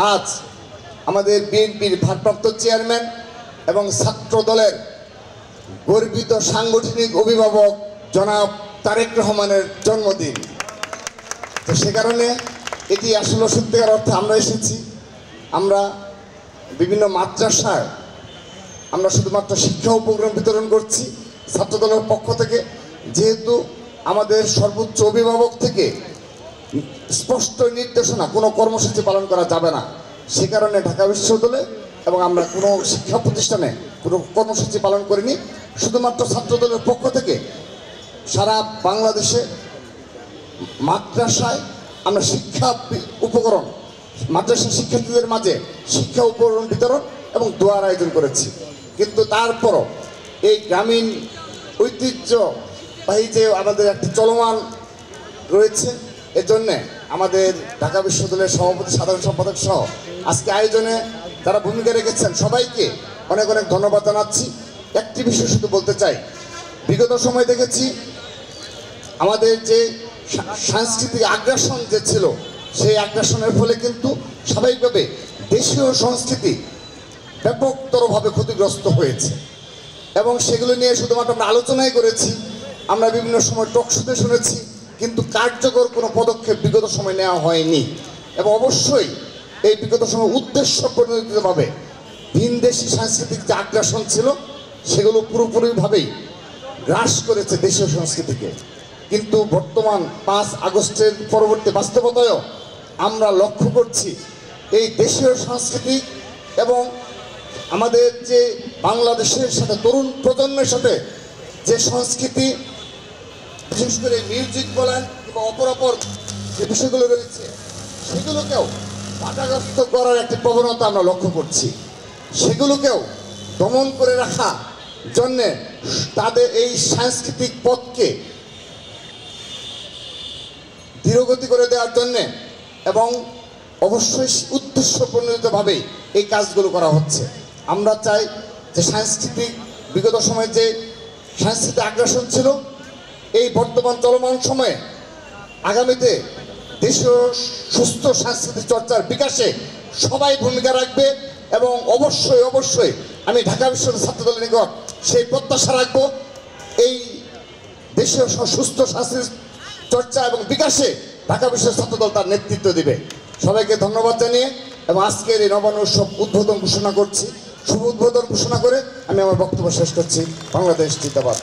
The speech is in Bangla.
আজ আমাদের বিএনপির ভারপ্রাপ্ত চেয়ারম্যান এবং ছাত্র দলের গর্বিত সাংগঠনিক অভিভাবক জনাব তারেক রহমানের জন্মদিন। তো সে কারণে এটি আসলে সত্যিকার অর্থে আমরা এসেছি। আমরা বিভিন্ন মাদ্রাসায় আমরা শুধুমাত্র শিক্ষা উপকরণ বিতরণ করছি ছাত্র দলের পক্ষ থেকে, যেহেতু আমাদের সর্বোচ্চ অভিভাবক থেকে স্পষ্ট নির্দেশনা কোনো কর্মসূচি পালন করা যাবে না। সে কারণে ঢাকা বিশ্ববিদ্যালয়ে এবং আমরা কোনো শিক্ষা প্রতিষ্ঠানে কোনো কর্মসূচি পালন করিনি। শুধুমাত্র ছাত্র দলের পক্ষ থেকে সারা বাংলাদেশে মাদ্রাসায় আমরা শিক্ষা উপকরণ, মাদ্রাসা শিক্ষার্থীদের মাঝে শিক্ষা উপকরণ বিতরণ এবং দোয়ার আয়োজন করেছি। কিন্তু তারপরও এই গ্রামীণ ঐতিহ্যবাহী যে আমাদের একটি চলমান রয়েছে, এজন্যে আমাদের ঢাকা বিশ্ববিদ্যালয়ের সভাপতি, সাধারণ সম্পাদক সহ আজকে আয়োজনে যারা ভূমিকা রেখেছেন সবাইকে অনেক অনেক ধন্যবাদ জানাচ্ছি। একটি বিষয় শুধু বলতে চাই, বিগত সময় দেখেছি আমাদের যে সাংস্কৃতিক আগ্রাসন যে ছিল, সেই আগ্রাসনের ফলে কিন্তু স্বাভাবিকভাবে দেশীয় সংস্কৃতি ব্যাপকতরভাবে ক্ষতিগ্রস্ত হয়েছে এবং সেগুলো নিয়ে শুধুমাত্র আমরা আলোচনাই করেছি, আমরা বিভিন্ন সময় টকশোতে শুনেছি, কিন্তু কার্যকর কোনো পদক্ষেপ বিগত সময় নেওয়া হয়নি। এবং অবশ্যই এই বিগত সময় উদ্দেশ্য পরিণতিতভাবে ভিনদেশি সাংস্কৃতিক যে আগ্রাসন ছিল সেগুলো পুরোপুরিভাবেই গ্রাস করেছে দেশীয় সংস্কৃতিকে। কিন্তু বর্তমান 5 আগস্টের পরবর্তী বাস্তবতায়ও আমরা লক্ষ্য করছি এই দেশীয় সংস্কৃতি এবং আমাদের যে বাংলাদেশের সাথে তরুণ প্রজন্মের সাথে যে সংস্কৃতি, বিশেষ করে মিউজিক বলেন কিংবা অপর যে বিষয়গুলো রয়েছে, সেগুলোকেও বাধাগ্রস্ত করার একটি প্রবণতা আমরা লক্ষ্য করছি। সেগুলোকেও দমন করে রাখা জন্যে তাদের এই সাংস্কৃতিক পথকে ধীরগতি করে দেওয়ার জন্যে এবং অবশ্যই উদ্দেশ্য প্রণোদিতভাবেই এই কাজগুলো করা হচ্ছে। আমরা চাই যে সাংস্কৃতিক বিগত সময়ে যে সাংস্কৃতিক আগ্রাসন ছিল, এই বর্তমান চলমান সময়ে আগামীতে দেশীয় সুস্থ সাংস্কৃতিক চর্চার বিকাশে সবাই ভূমিকা রাখবে এবং অবশ্যই অবশ্যই আমি ঢাকা বিশ্ববিদ্যালয় ছাত্রদলের নিকট সেই প্রত্যাশা রাখবো, এই দেশীয় সুস্থ সাংস্কৃতিক চর্চা এবং বিকাশে ঢাকা বিশ্ববিদ্যালয় ছাত্রদল তার নেতৃত্ব দিবে। সবাইকে ধন্যবাদ জানিয়ে এবং আজকের এই নবান্ন উৎসব উদ্বোধন ঘোষণা করছি, শুভ উদ্বোধন ঘোষণা করে আমি আমার বক্তব্য শেষ করছি। বাংলাদেশ জিন্দাবাদ।